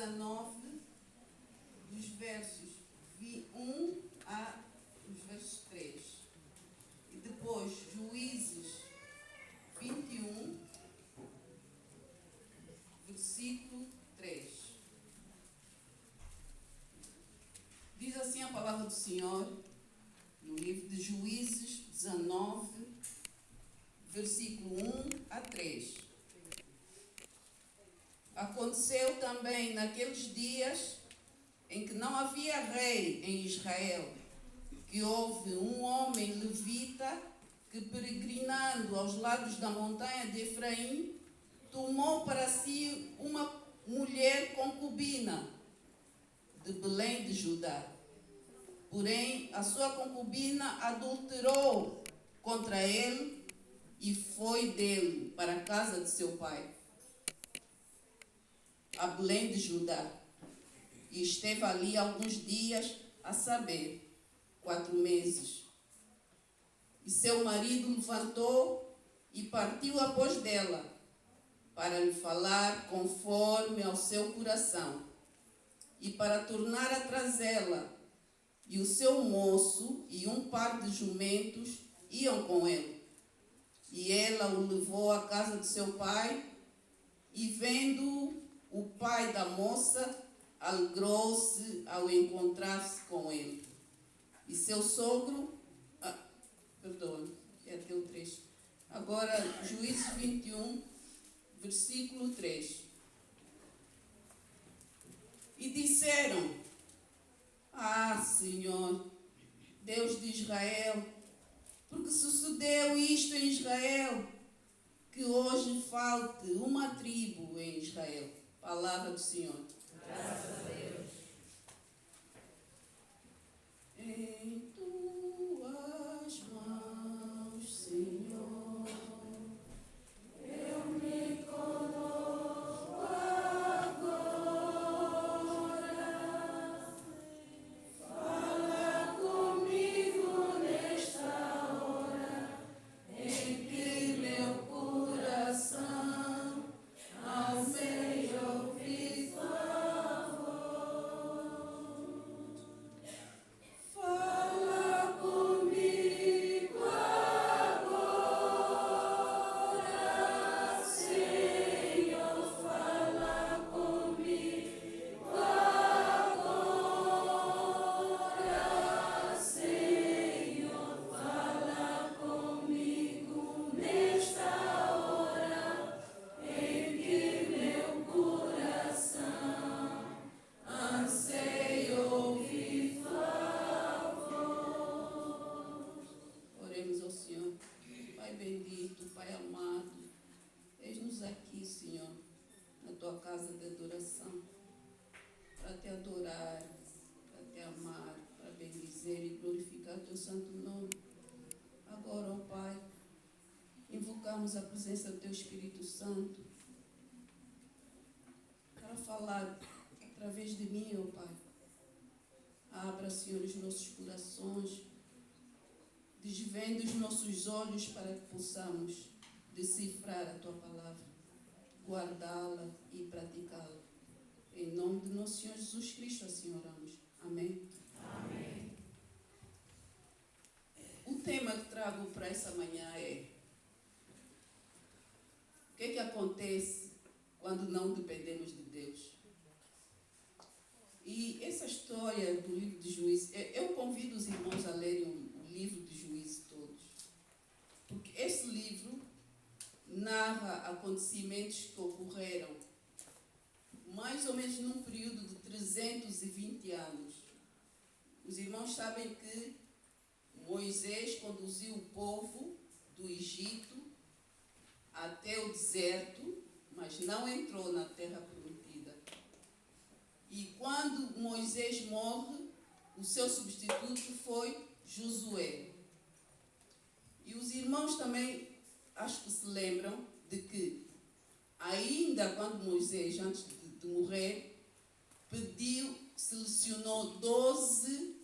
19, dos versos 1 a os versos 3. E depois Juízes 21, versículo 3. Diz assim a palavra do Senhor no livro de Juízes 19, versículo 1 a 3. Aconteceu também naqueles dias em que não havia rei em Israel, que houve um homem levita que, peregrinando aos lados da montanha de Efraim, tomou para si uma mulher concubina de Belém de Judá. Porém, a sua concubina adulterou contra ele e foi dele para a casa de seu pai, a Belém de Judá. E esteve ali alguns dias, a saber, 4 meses. E seu marido levantou e partiu após dela, para lhe falar conforme ao seu coração, e para tornar a trazê-la. E o seu moço e um par de jumentos iam com ele. E ela o levou à casa de seu pai, e vendo o pai da moça, alegrou-se ao encontrar-se com ele. E seu sogro... é até o 3. Agora, Juízes 21, versículo 3. E disseram: Ah, Senhor, Deus de Israel, porque sucedeu isto em Israel, que hoje falte uma tribo em Israel. Palavra do Senhor. Graças a Deus. Em tuas mãos, Senhor, eu me coloco agora. Fala comigo nesta hora, em que meu coração anseia ouvir tua voz. Fala comigo agora, Senhor, fala comigo agora, Senhor, fala comigo nesta hora, em que meu coração anseia ouvir tua voz. Oremos ao Senhor. Pai bendito, Pai amado, eis-nos aqui, Senhor, na tua casa de adoração, para te adorar, para te amar, para bendizer e glorificar teu santo nome. Agora, ó Pai, invocamos a presença do teu Espírito Santo para falar através de mim, ó Pai. Abra, Senhor, os nossos corações, desvende os nossos olhos para que possamos decifrar a tua palavra, guardá-la e praticá-la. Em nome de nosso Senhor Jesus Cristo, assim oramos. Amém? Amém. O tema que trago para essa manhã é: o que acontece quando não dependemos de Deus? E essa história do livro de Juízes, eu convido os irmãos a lerem o livro de Juízes todos, porque esse livro narra acontecimentos que ocorreram mais ou menos num período de 320 anos. Os irmãos sabem que Moisés conduziu o povo do Egito até o deserto, mas não entrou na terra prometida. E quando Moisés morre, o seu substituto foi Josué. E os irmãos também, acho que se lembram de que, ainda quando Moisés, antes de morrer, selecionou 12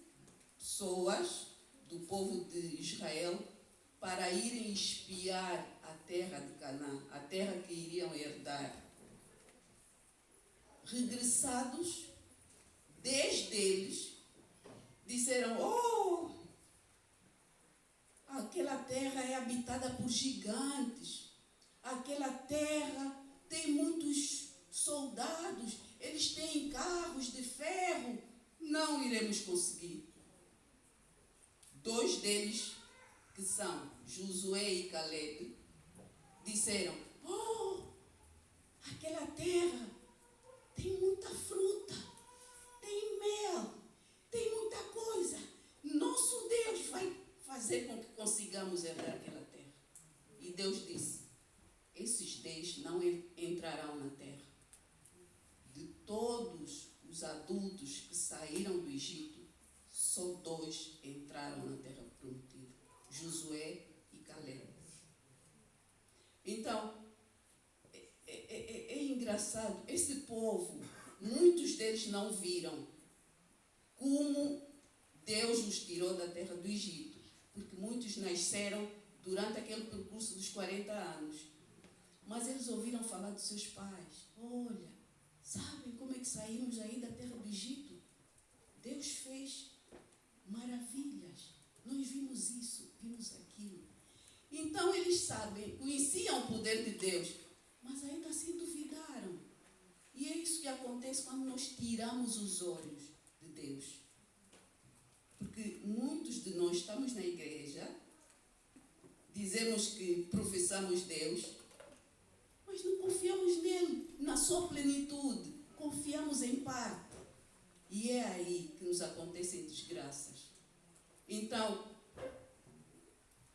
pessoas do povo de Israel para irem espiar a terra de Canaã, a terra que iriam herdar. regressados, 10 deles disseram: oh, aquela terra é habitada por gigantes, aquela terra tem muitos soldados, eles têm carros de ferro, não iremos conseguir. 2 deles, que são Josué e Caleb, disseram: oh, aquela terra tem muita fruta, tem mel, tem muita coisa. Nosso Deus vai fazer com que consigamos herdar aquela terra. E Deus disse: esses 10 não entrarão na terra. De todos os adultos que saíram do Egito, só 2 entraram na terra prometida: Josué e Caleb. Então, é engraçado, esse povo, muitos deles não viram como Deus os tirou da terra do Egito, porque muitos nasceram durante aquele percurso dos 40 anos. Mas eles ouviram falar dos seus pais. Olha, sabem como é que saímos aí da terra do Egito? Deus fez maravilhas. Nós vimos isso, vimos aquilo. Então eles sabem, conheciam o poder de Deus, mas ainda assim duvidaram. E é isso que acontece quando nós tiramos os olhos de Deus. Porque muitos de nós estamos na igreja, dizemos que professamos Deus, mas não confiamos nele, na sua plenitude. Confiamos em parte. E é aí que nos acontecem desgraças. Então,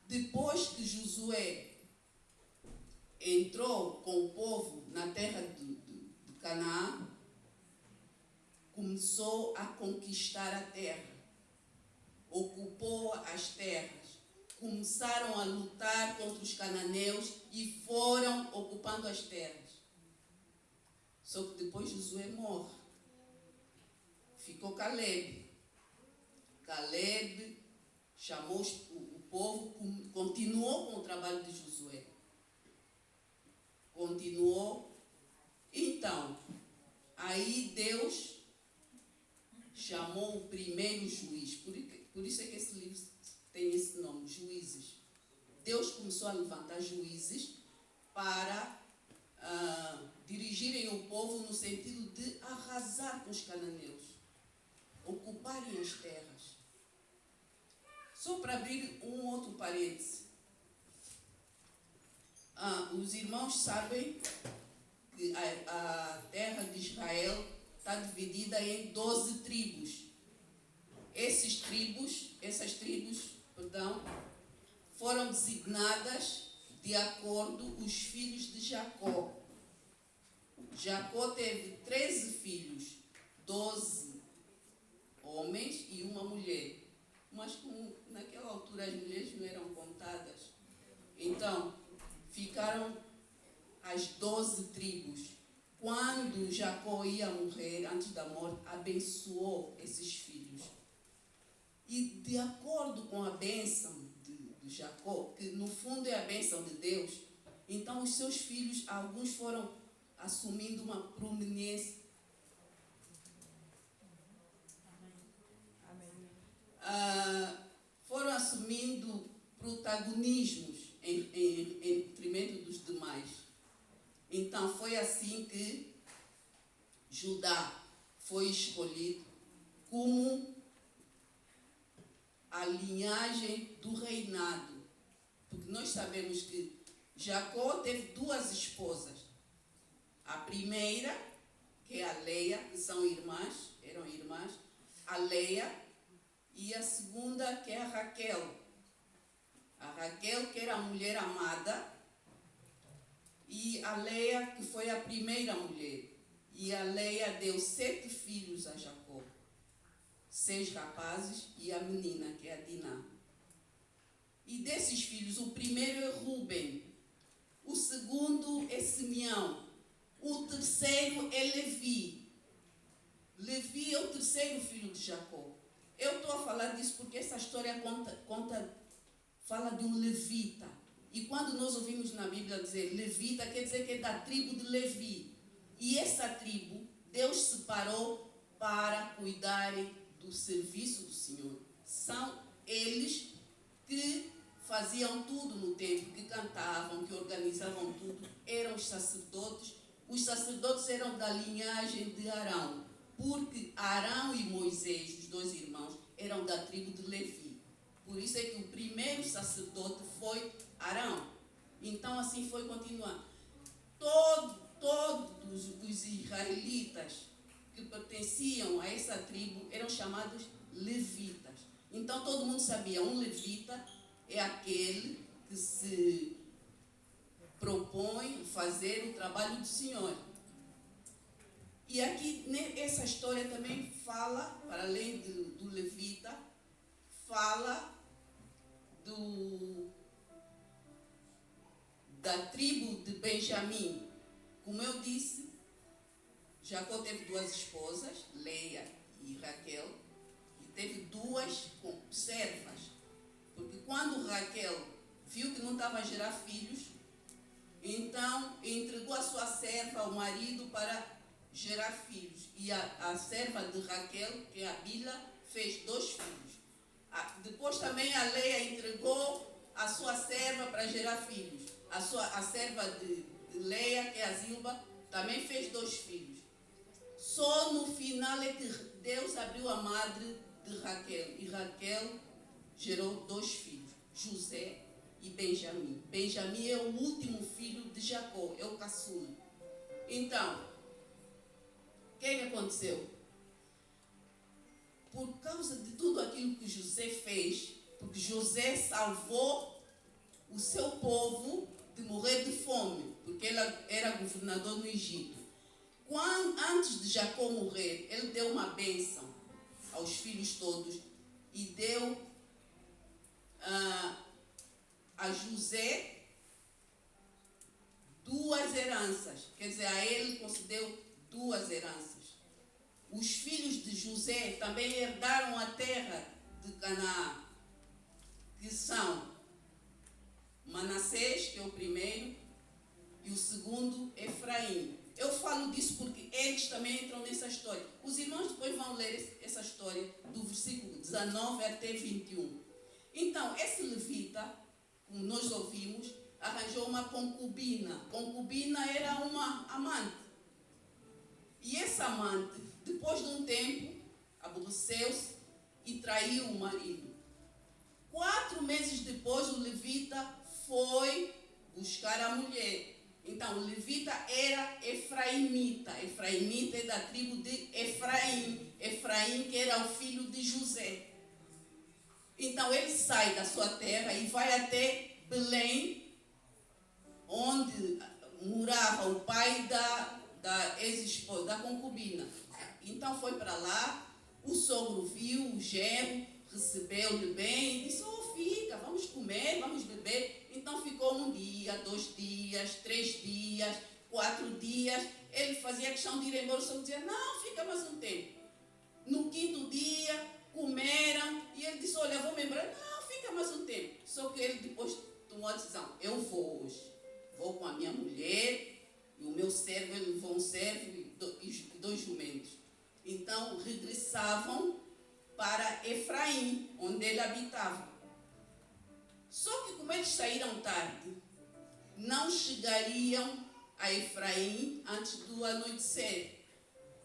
depois que Josué entrou com o povo na terra de Canaã, começou a conquistar a terra, ocupou as terras, começaram a lutar contra os cananeus e foram ocupando as terras. Só que depois Josué morre. Ficou Caleb. Caleb chamou o povo, continuou com o trabalho de Josué. Continuou. Então, aí Deus chamou o primeiro juiz. Por isso é que esse livro tem esse nome, Juízes. Deus começou a levantar juízes para dirigirem o povo no sentido de arrasar com os cananeus, ocuparem as terras. Só para abrir um outro parêntese. Os irmãos sabem que a terra de Israel está dividida em 12 tribos. Essas tribos, foram designadas de acordo com os filhos de Jacó. Jacó teve 13 filhos, 12 homens e uma mulher. Mas como naquela altura as mulheres não eram contadas, então ficaram as 12 tribos. Quando Jacó ia morrer, antes da morte, abençoou esses filhos. E de acordo com a bênção de Jacó, que no fundo é a bênção de Deus, então os seus filhos, alguns foram assumindo uma prominência. Foram assumindo protagonismos em detrimento dos demais. Então foi assim que Judá foi escolhido como a linhagem do reinado. Porque nós sabemos que Jacó teve 2 esposas. A primeira, que é a Leia, que são irmãs, eram irmãs, a Leia, e a segunda, que é a Raquel. A Raquel, que era a mulher amada, e a Leia, que foi a primeira mulher. E a Leia deu 7 filhos a Jacó. 6 rapazes e a menina, que é a Diná. E desses filhos, o primeiro é Ruben, o segundo é Simeão, o terceiro é Levi. Levi é o terceiro filho de Jacó. Eu estou a falar disso porque essa história fala de um levita. E quando nós ouvimos na Bíblia dizer levita, quer dizer que é da tribo de Levi. E essa tribo Deus separou para cuidarem do serviço do Senhor. São eles que faziam tudo no templo, que cantavam, que organizavam tudo. Eram os sacerdotes. Os sacerdotes eram da linhagem de Arão, porque Arão e Moisés, os dois irmãos, eram da tribo de Levi. Por isso é que o primeiro sacerdote foi Arão. Então assim foi continuando. Todos os israelitas que pertenciam a essa tribo eram chamados levitas. Então todo mundo sabia, um levita é aquele que se propõe fazer o trabalho do Senhor. E aqui, essa história também fala, para além do levita, fala da tribo de Benjamim. Como eu disse, Jacó teve duas esposas, Leia e Raquel, e teve duas servas. Porque quando Raquel viu que não estava a gerar filhos, então entregou a sua serva ao marido para gerar filhos. E a serva de Raquel, que é a Bila, fez 2 filhos. Depois também a Leia entregou a sua serva para gerar filhos. A serva de Leia, que é a Zilba, também fez 2 filhos. Só no final é que Deus abriu a madre de Raquel. E Raquel gerou 2 filhos, José e Benjamim. Benjamim é o último filho de Jacó, é o caçula. Então, o que aconteceu? Por causa de tudo aquilo que José fez, porque José salvou o seu povo de morrer de fome, porque ele era governador no Egito. Antes de Jacó morrer, ele deu uma bênção aos filhos todos e deu a José 2 heranças. Quer dizer, a ele concedeu 2 heranças. Os filhos de José também herdaram a terra de Canaã, que são Manassés, que é o primeiro, e o segundo, Efraim. Eu falo disso porque eles também entram nessa história. Os irmãos depois vão ler essa história do versículo 19 até 21. Então, esse levita, como nós ouvimos, arranjou uma concubina. Concubina era uma amante. E essa amante, depois de um tempo, aborreceu-se e traiu o marido. 4 meses depois, o levita foi buscar a mulher. Então, o levita era efraimita. Efraimita é da tribo de Efraim. Efraim, que era o filho de José. Então, ele sai da sua terra e vai até Belém, onde morava o pai da ex-esposa, da concubina. Então, foi para lá, o sogro viu, o genro, recebeu-lhe bem e disse: "Oh, fica, vamos comer, vamos beber." Então ficou 1 dia, 2 dias, 3 dias, 4 dias. Ele fazia questão de ir embora, só dizia: "Não, fica mais um tempo." No 5º dia, comeram e ele disse: "Olha, vou me embora." "Não, fica mais um tempo." Só que ele depois tomou a decisão: "Eu vou hoje. Vou com a minha mulher e o meu servo." Ele levou um servo e 2 jumentos. Então regressavam para Efraim, onde ele habitava. Só que como eles saíram tarde, não chegariam a Efraim antes do anoitecer.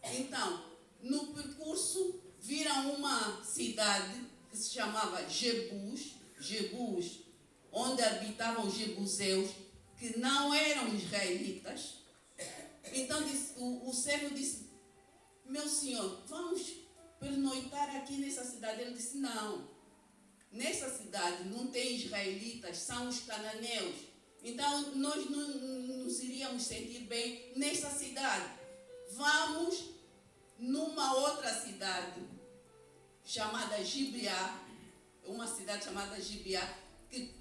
Então, no percurso, viram uma cidade que se chamava Jebus, onde habitavam os jebuseus, que não eram israelitas. Então o servo disse: "Meu senhor, vamos pernoitar aqui nessa cidade." Ele disse: "Não, nessa cidade não tem israelitas, são os cananeus. Então nós não nos iríamos sentir bem nessa cidade. Vamos numa outra cidade chamada Gibeá." Uma cidade chamada Gibeá, que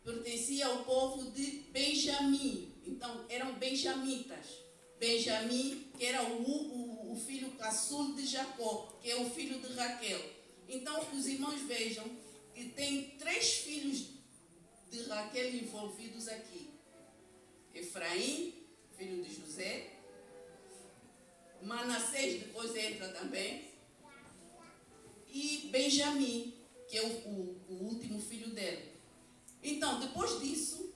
pertencia ao povo de Benjamim. Então eram benjamitas. Benjamim, que era o filho caçul de Jacó, que é o filho de Raquel. Então os irmãos vejam que tem 3 filhos de Raquel envolvidos aqui: Efraim, filho de José, Manassés, Manassés depois entra também. E Benjamim, que é o último filho dela. Então, depois disso,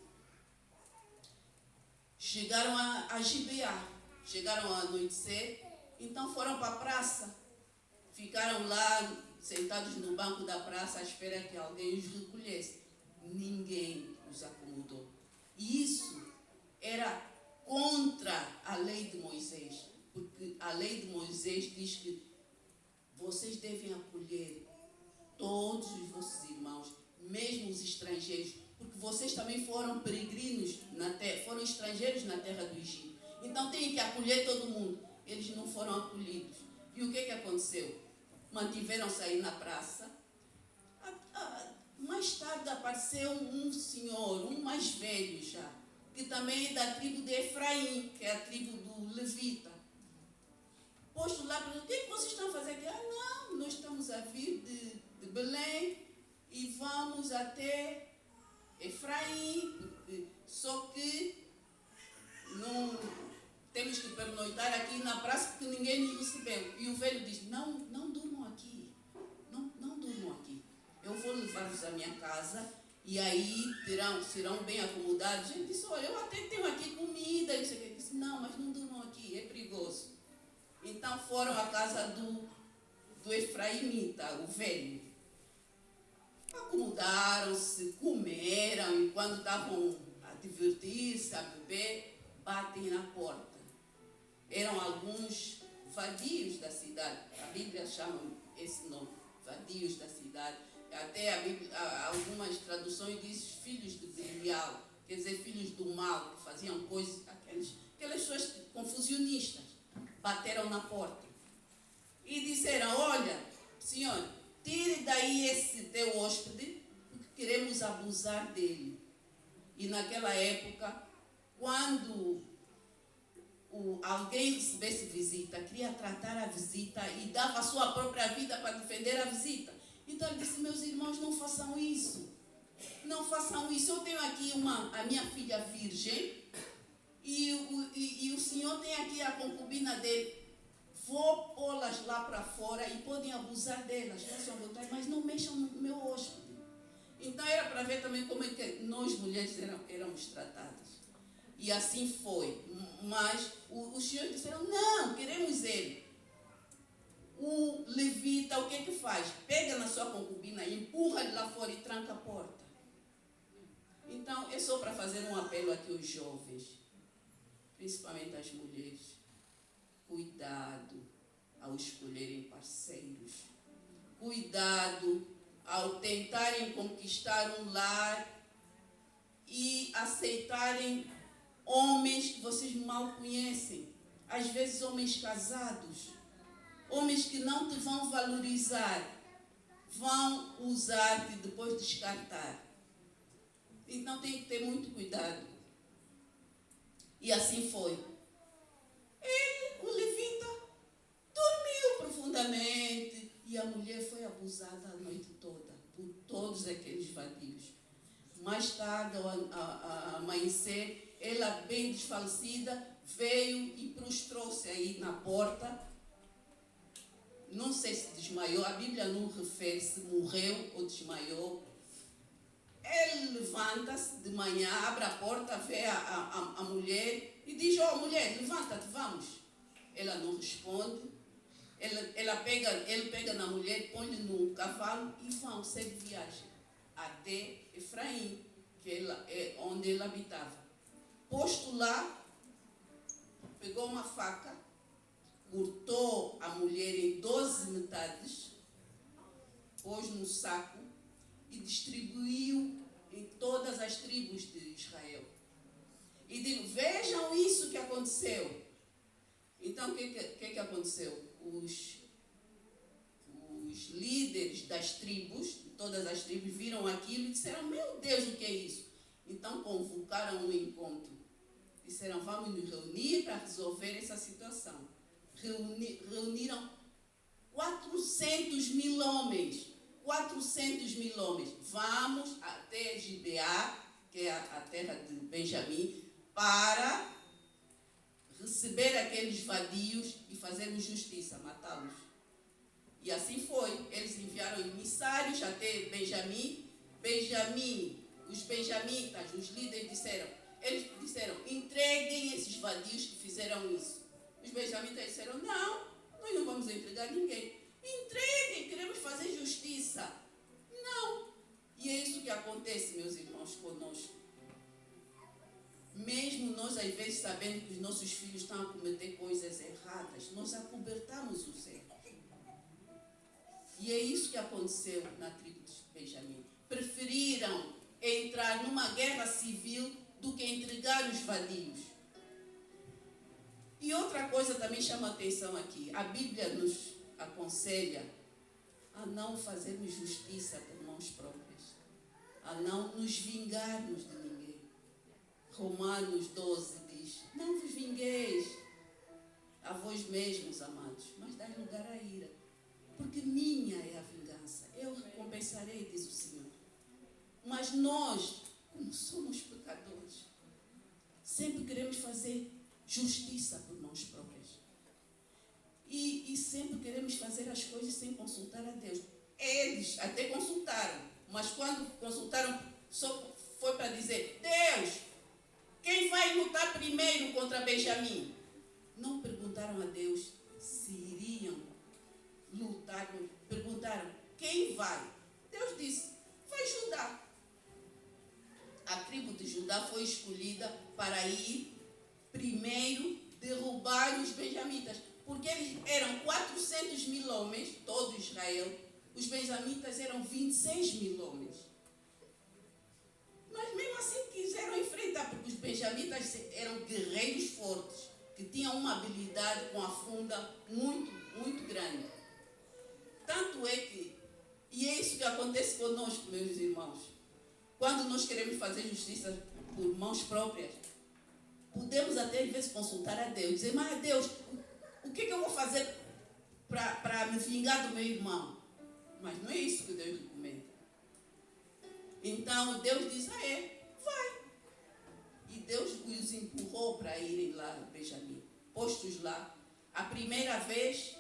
chegaram a Gibeá, chegaram a anoitecer, então foram para a praça, ficaram lá sentados no banco da praça à espera que alguém os recolhesse. Ninguém os acomodou. E isso era contra a lei de Moisés, porque a lei de Moisés diz que vocês devem acolher todos os vossos irmãos, mesmo os estrangeiros, porque vocês também foram peregrinos na terra, foram estrangeiros na terra do Egito. Então têm que acolher todo mundo. Eles não foram acolhidos. E o que aconteceu? Mantiveram-se aí na praça. Mais tarde apareceu um senhor, um mais velho já, que também é da tribo de Efraim, que é a tribo do Levita. Posto lá, perguntou: o que vocês estão a fazer aqui? Não, nós estamos a vir de Belém e vamos até Efraim, só que não temos que pernoitar aqui na praça porque ninguém nos recebeu. E o velho disse: não durmam aqui, não durmam aqui. Eu vou levar-vos à minha casa e aí serão bem acomodados. Ele disse: olha, eu até tenho aqui comida. Ele disse: não, mas não durmam aqui, é perigoso. Então foram à casa do Efraimita, o velho. Acomodaram-se, comeram e quando estavam a divertir-se, a beber, batem na porta. Eram alguns vadios da cidade. A Bíblia chama esse nome, vadios da cidade. Até algumas traduções dizem filhos de Belial, quer dizer, filhos do mal, que faziam coisas, aquelas pessoas confusionistas. Bateram na porta e disseram: olha, senhor, tire daí esse teu hóspede, porque queremos abusar dele. E naquela época, quando alguém recebesse visita, queria tratar a visita e dava a sua própria vida para defender a visita. Então ele disse: meus irmãos, não façam isso. Não façam isso. Eu tenho aqui a minha filha virgem e o senhor tem aqui a concubina dele. Vou pô-las lá para fora e podem abusar delas, façam vontade, mas não mexam no meu hóspede. Então era para ver também como é que nós mulheres éramos tratadas. E assim foi. Mas os senhores disseram: não, queremos ele. O levita, o que faz? Pega na sua concubina, empurra ele lá fora e tranca a porta. Então é só para fazer um apelo aqui aos jovens, principalmente às mulheres. Cuidado ao escolherem parceiros. Cuidado ao tentarem conquistar um lar e aceitarem homens que vocês mal conhecem. Às vezes homens casados, homens que não te vão valorizar, vão usar-te e depois descartar. Então tem que ter muito cuidado. E assim foi. O levita dormiu profundamente e a mulher foi abusada a noite toda por todos aqueles vadios. Mais tarde, ao amanhecer, ela, bem desfalecida, veio e prostrou-se aí na porta. Não sei se desmaiou, a Bíblia não refere se morreu ou desmaiou. Ele levanta-se de manhã, abre a porta, vê a mulher e diz: ó, mulher, levanta-te, vamos. Ela não responde. Ele pega na mulher, põe-lhe no cavalo e vão, segue viagem até Efraim, que é onde ele habitava. Posto lá, pegou uma faca, cortou a mulher em 12 metades, pôs num saco e distribuiu em todas as tribos de Israel. E digo: vejam isso que aconteceu. Então, o que aconteceu? Os líderes das tribos, todas as tribos, viram aquilo e disseram: meu Deus, o que é isso? Então, convocaram um encontro. Disseram: vamos nos reunir para resolver essa situação. Reuniram 400 mil homens. 400 mil homens. Vamos até Gibeá, que é a terra de Benjamim, para receber aqueles vadios e fazermos justiça, matá-los. E assim foi. Eles enviaram emissários até Benjamim. Os benjamitas, os líderes eles disseram, entreguem esses vadios que fizeram isso. Os benjamitas disseram, não, nós não vamos entregar ninguém. Entreguem, queremos fazer justiça. Não. E é isso que acontece, meus irmãos, conosco. Mesmo nós, às vezes, sabendo que os nossos filhos estão a cometer coisas erradas, nós acobertamos os erros. E é isso que aconteceu na tribo de Benjamim. Preferiram entrar numa guerra civil do que entregar os vadios. E outra coisa também chama a atenção aqui. A Bíblia nos aconselha a não fazermos justiça por mãos próprias, a não nos vingarmos de ninguém. Romanos 12 diz, não vos vingueis a vós mesmos, amados, mas dai lugar à ira, porque minha é a vingança, eu recompensarei, diz o Senhor. Mas nós, como somos pecadores, sempre queremos fazer justiça por mãos próprias. E sempre queremos fazer as coisas sem consultar a Deus. Eles até consultaram, mas quando consultaram, só foi para dizer, Deus, quem vai lutar primeiro contra Benjamim? Não perguntaram a Deus se iriam lutar. Perguntaram, quem vai? Deus disse, vai Judá. A tribo de Judá foi escolhida para ir primeiro derrubar os benjamitas. Porque eles eram 400 mil homens, todo Israel. Os benjamitas eram 26 mil homens. Mas mesmo assim quiseram enfrentar, porque os benjamitas eram guerreiros fortes, que tinham uma habilidade com a funda muito, muito grande. Tanto é que, e é isso que acontece conosco, meus irmãos, quando nós queremos fazer justiça por mãos próprias, podemos até às vezes consultar a Deus, dizer, mas Deus, o que eu vou fazer para me vingar do meu irmão? Mas não é isso que Deus recomenda. Então Deus diz, vai. E Deus os empurrou para irem lá a Benjamim. Postos lá, a primeira vez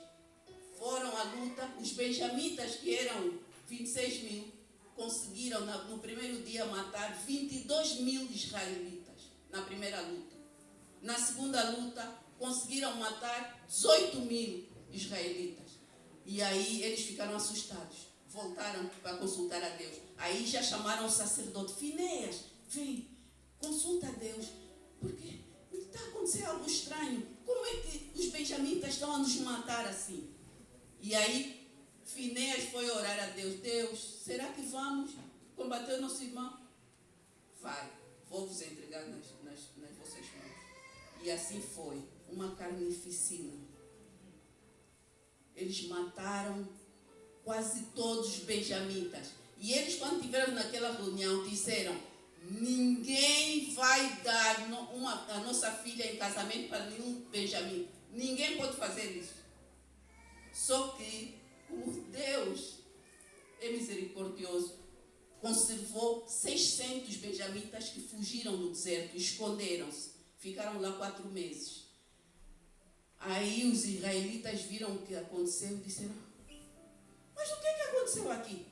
foram à luta. Os benjamitas, que eram 26 mil, conseguiram no primeiro dia matar 22 mil israelitas, na primeira luta. Na segunda luta, conseguiram matar 18 mil israelitas. E aí eles ficaram assustados. Voltaram para consultar a Deus. Aí já chamaram o sacerdote. Finéias, vem, consulta a Deus. Porque está acontecendo algo estranho. Como é que os benjamitas estão a nos matar assim? E aí Finéias foi orar a Deus. Deus, será que vamos combater o nosso irmão? Vai, vou vos entregar nas vossas mãos. E assim foi. Uma carnificina. Eles mataram quase todos os benjamitas. E eles, quando estiveram naquela reunião, disseram, ninguém vai dar a nossa filha em casamento para nenhum benjamim. Ninguém pode fazer isso. Só que, como Deus é misericordioso, conservou 600 benjamitas que fugiram no deserto, esconderam-se. Ficaram lá 4 meses. Aí os israelitas viram o que aconteceu e disseram, mas o que aconteceu aqui?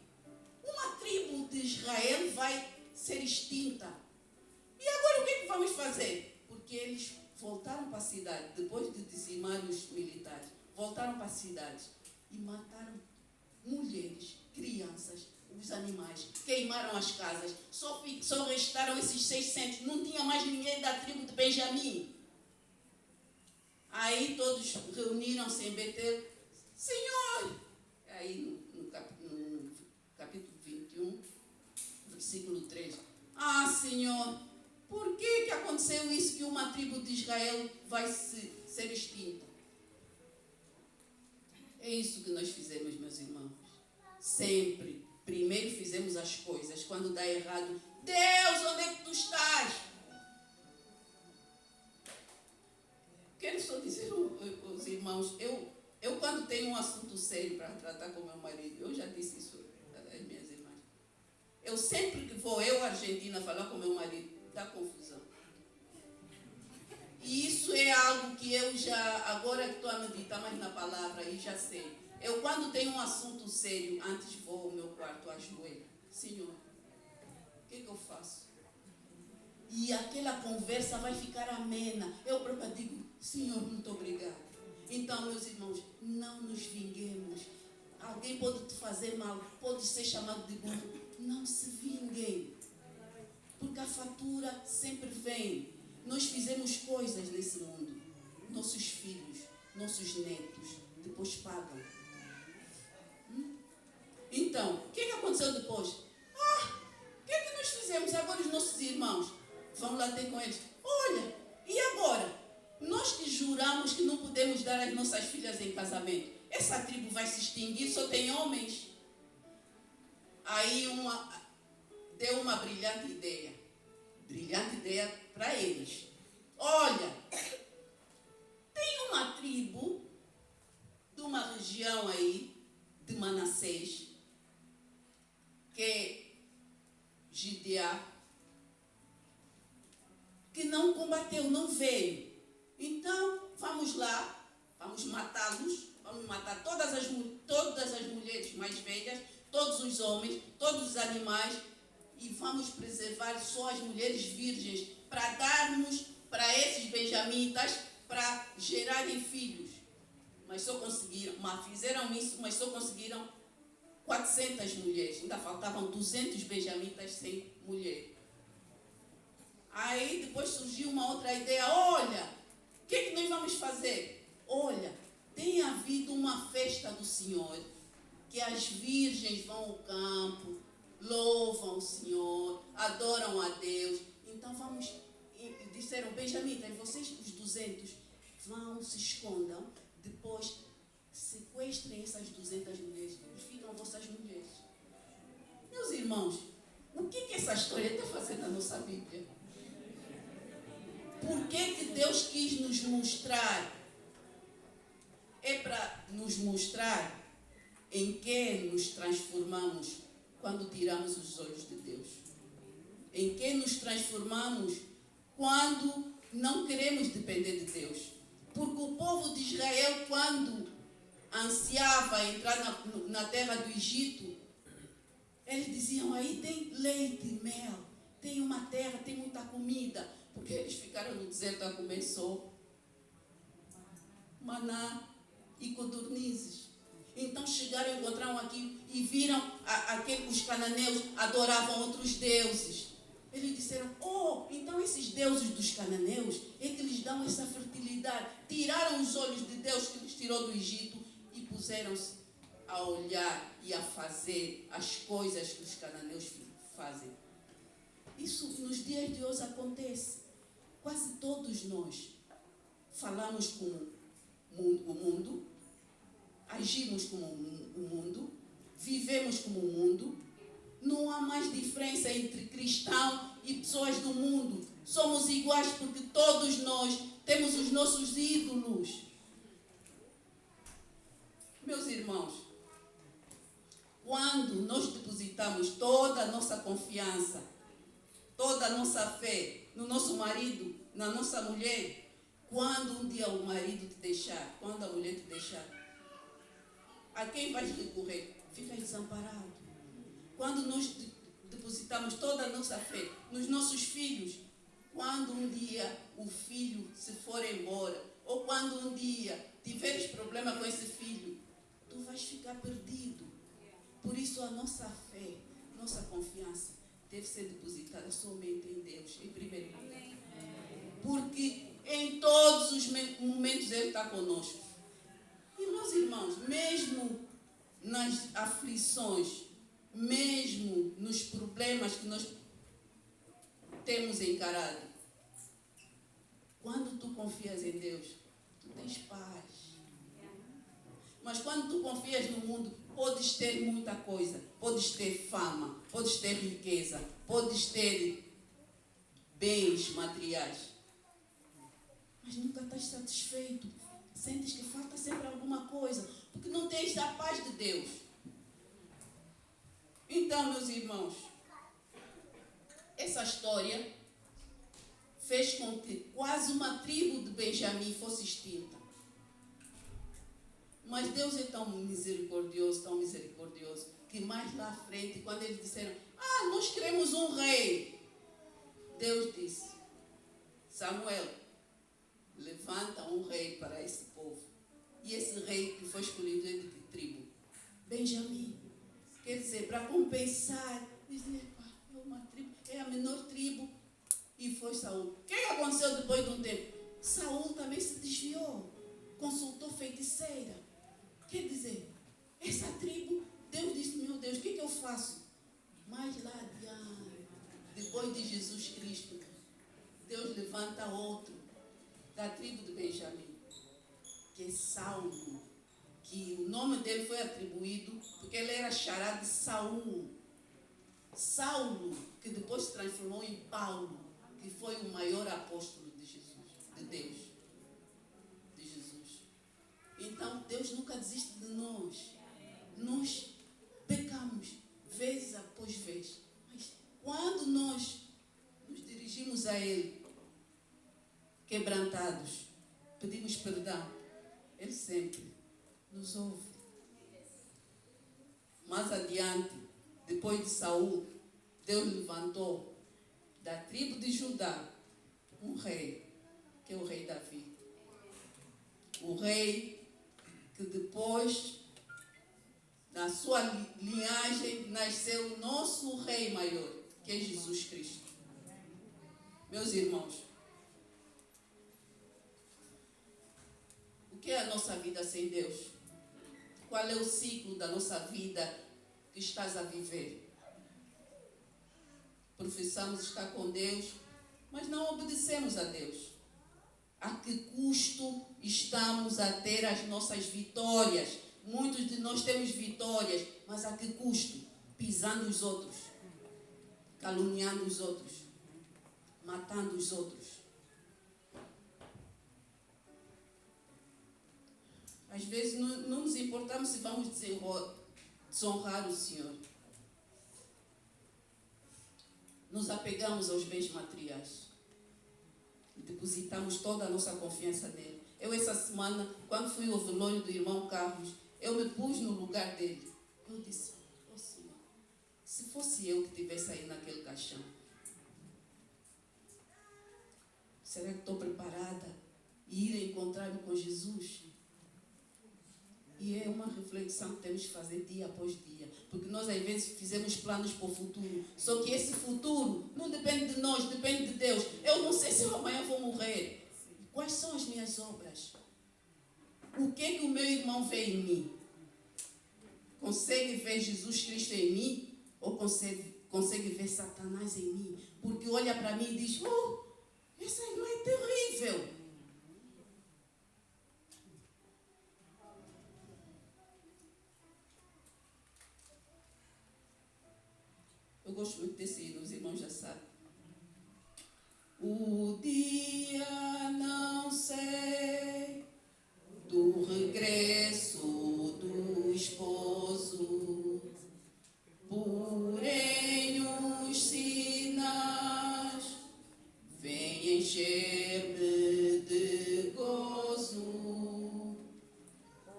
Uma tribo de Israel vai ser extinta. E agora o que vamos fazer? Porque eles voltaram para a cidade, depois de dizimar os militares, voltaram para a cidade e mataram mulheres, crianças, os animais, queimaram as casas. Só restaram esses 600, não tinha mais ninguém da tribo de Benjamim. Aí todos reuniram-se em Betel. Senhor! Aí no capítulo 21, versículo 3. Ah, Senhor, por que aconteceu isso que uma tribo de Israel vai ser extinta? É isso que nós fizemos, meus irmãos. Sempre. Primeiro fizemos as coisas. Quando dá errado, Deus, onde é que tu estás? Quero só dizer aos irmãos, eu quando tenho um assunto sério para tratar com meu marido, eu já disse isso às minhas irmãs. Eu sempre que vou, Argentina, falar com meu marido, dá confusão. E isso é algo que eu já, agora que estou a meditar mais na palavra, e já sei. Eu, quando tenho um assunto sério, antes vou ao meu quarto, ajoelho. Senhor, o que eu faço? E aquela conversa vai ficar amena. Eu própria digo, Senhor, muito obrigado. Então, meus irmãos, não nos vinguemos. Alguém pode te fazer mal, pode ser chamado de burro. Não se vinguem. Porque a fatura sempre vem. Nós fizemos coisas nesse mundo. Nossos filhos, nossos netos, depois pagam. Então, o que aconteceu depois? O que nós fizemos? Agora os nossos irmãos vão lá ter com eles. Olha, e agora? Nós que juramos que não podemos dar as nossas filhas em casamento. Essa tribo vai se extinguir, só tem homens. Aí deu uma brilhante ideia. Brilhante ideia para eles. Olha, tem uma tribo de uma região aí, de Manassés, que é Gideá, que não combateu, não veio. Então, vamos lá, vamos matá-los, vamos matar todas as mulheres mais velhas, todos os homens, todos os animais, e vamos preservar só as mulheres virgens, para darmos para esses benjamitas, para gerarem filhos. Mas só conseguiram, fizeram isso, mas só conseguiram 400 mulheres. Ainda faltavam 200 benjamitas sem mulher. Aí depois surgiu uma outra ideia. Olha, o que nós vamos fazer? Olha, tem havido uma festa do Senhor, que as virgens vão ao campo, louvam o Senhor, adoram a Deus. Então vamos, disseram, benjamitas, vocês, os 200, vão, se escondam, depois sequestrem essas 200 mulheres e ficam vossas mulheres. Meus irmãos, o que essa história está fazendo na nossa Bíblia? Por que Deus quis nos mostrar? É para nos mostrar em que nos transformamos quando tiramos os olhos de Deus. Em que nos transformamos quando não queremos depender de Deus. Porque o povo de Israel, quando ansiava entrar na terra do Egito, eles diziam, aí tem leite e mel, tem uma terra, tem muita comida. Porque eles ficaram no deserto a comer só maná e codornizes. Então chegaram, encontraram aquilo e viram os cananeus adoravam outros deuses. Eles disseram, então esses deuses dos cananeus é que lhes dão essa fertilidade. Tiraram os olhos de Deus que lhes tirou do Egito e puseram-se a olhar e a fazer as coisas que os cananeus fazem. Isso nos dias de hoje acontece. Quase todos nós falamos como o mundo, agimos como o mundo, vivemos como o mundo. Não há mais diferença entre cristão e pessoas do mundo. Somos iguais porque todos nós temos os nossos ídolos. Meus irmãos, quando nós depositamos toda a nossa confiança, toda a nossa fé no nosso marido, na nossa mulher, quando um dia o marido te deixar, quando a mulher te deixar, a quem vais recorrer? Ficas desamparado. Quando nós depositamos toda a nossa fé nos nossos filhos, quando um dia o filho se for embora, ou quando um dia tiveres problema com esse filho, tu vais ficar perdido. Por isso a nossa fé, nossa confiança deve ser depositada somente em Deus, em primeiro lugar. Porque em todos os momentos Ele está conosco. E meus irmãos, mesmo nas aflições, mesmo nos problemas que nós temos encarado, quando tu confias em Deus, tu tens paz. Mas quando tu confias no mundo, podes ter muita coisa, podes ter fama, podes ter riqueza, podes ter bens materiais, mas nunca estás satisfeito. Sentes que falta sempre alguma coisa, porque não tens a paz de Deus. Então, meus irmãos, essa história fez com que quase uma tribo de Benjamim fosse extinta. Mas Deus é tão misericordioso, que mais lá à frente, quando eles disseram, nós queremos um rei, Deus disse, Samuel, levanta um rei para esse povo. E esse rei que foi escolhido é de que tribo? Benjamim. Quer dizer, para compensar, dizer, é uma tribo, é a menor tribo. E foi Saul. O que aconteceu depois de um tempo? Saul também se desviou, consultou feiticeira. Quer dizer, essa tribo, Deus disse, meu Deus, o que eu faço? Mais lá adiante, depois de Jesus Cristo, Deus levanta outro da tribo de Benjamim, que é Saulo, que o nome dele foi atribuído porque ele era xará de Saul. Saulo, que depois se transformou em Paulo, que foi o maior apóstolo de Jesus, de Deus, de Jesus. Então, Deus nunca desiste de nós. Nós pecamos vez após vez. Mas quando nós nos dirigimos a Ele, quebrantados, pedimos perdão, Ele sempre nos ouve. Mais adiante, depois de Saul, Deus levantou da tribo de Judá um rei, que é o rei Davi. O rei que depois, na sua linhagem, nasceu o nosso rei maior, que é Jesus Cristo. Meus irmãos, o que é a nossa vida sem Deus? Qual é o ciclo da nossa vida que estás a viver? Professamos estar com Deus, mas não obedecemos a Deus. A que custo estamos a ter as nossas vitórias? Muitos de nós temos vitórias, mas a que custo? Pisando os outros, caluniando os outros, matando os outros. Às vezes não nos importamos se vamos desonrar o Senhor. Nos apegamos aos bens materiais. Depositamos toda a nossa confiança nele. Eu, essa semana, quando fui ao velório do irmão Carlos, eu me pus no lugar dele. Eu disse, Senhor, se fosse eu que estivesse aí naquele caixão, será que estou preparada a ir encontrar-me com Jesus? E é uma reflexão que temos que fazer dia após dia. Porque nós, às vezes, fizemos planos para o futuro. Só que esse futuro não depende de nós, depende de Deus. Eu não sei se eu amanhã vou morrer. Quais são as minhas obras? O que é que o meu irmão vê em mim? Consegue ver Jesus Cristo em mim? Ou consegue ver Satanás em mim? Porque olha para mim e diz, essa irmã é terrível. Eu gosto muito desse hino, os irmãos já sabem. O dia não sei do regresso do esposo, porém os sinais vêm encher-me de gozo,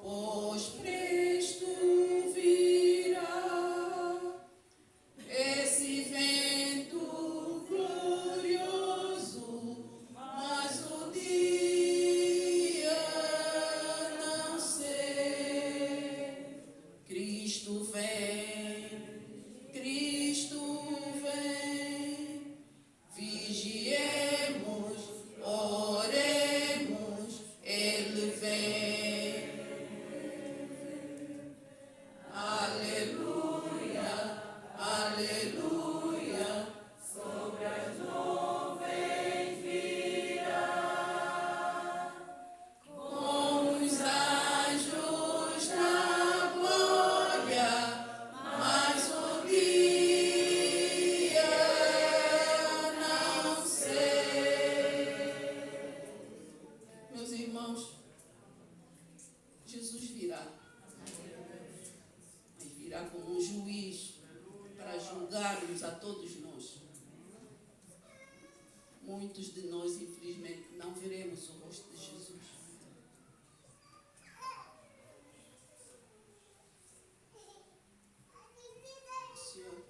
pois presto virá esse vento glorioso, mas o dia não sei. Cristo vem, vigiemos muitos de nós, infelizmente, não veremos o rosto de Jesus. Senhor,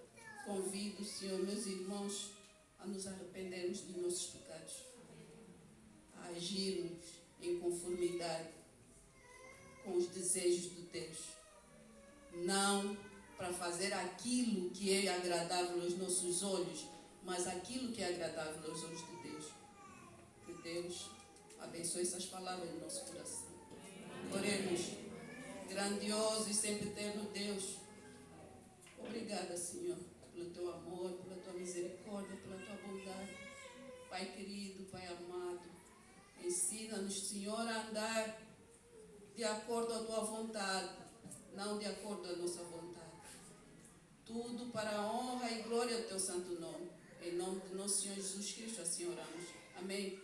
convido, Senhor, meus irmãos, a nos arrependermos de nossos pecados, a agirmos em conformidade com os desejos de Deus, não para fazer aquilo que é agradável aos nossos olhos, mas aquilo que é agradável aos olhos de Deus. Que Deus abençoe essas palavras no nosso coração. Oremos. Grandioso e sempre eterno Deus, obrigada, Senhor, pelo teu amor, pela tua misericórdia, pela tua bondade. Pai querido, Pai amado, ensina-nos, Senhor, a andar de acordo à tua vontade, não de acordo à nossa vontade. Tudo para a honra e glória do teu santo nome. Em nome de nosso Senhor Jesus Cristo, assim oramos. Amém.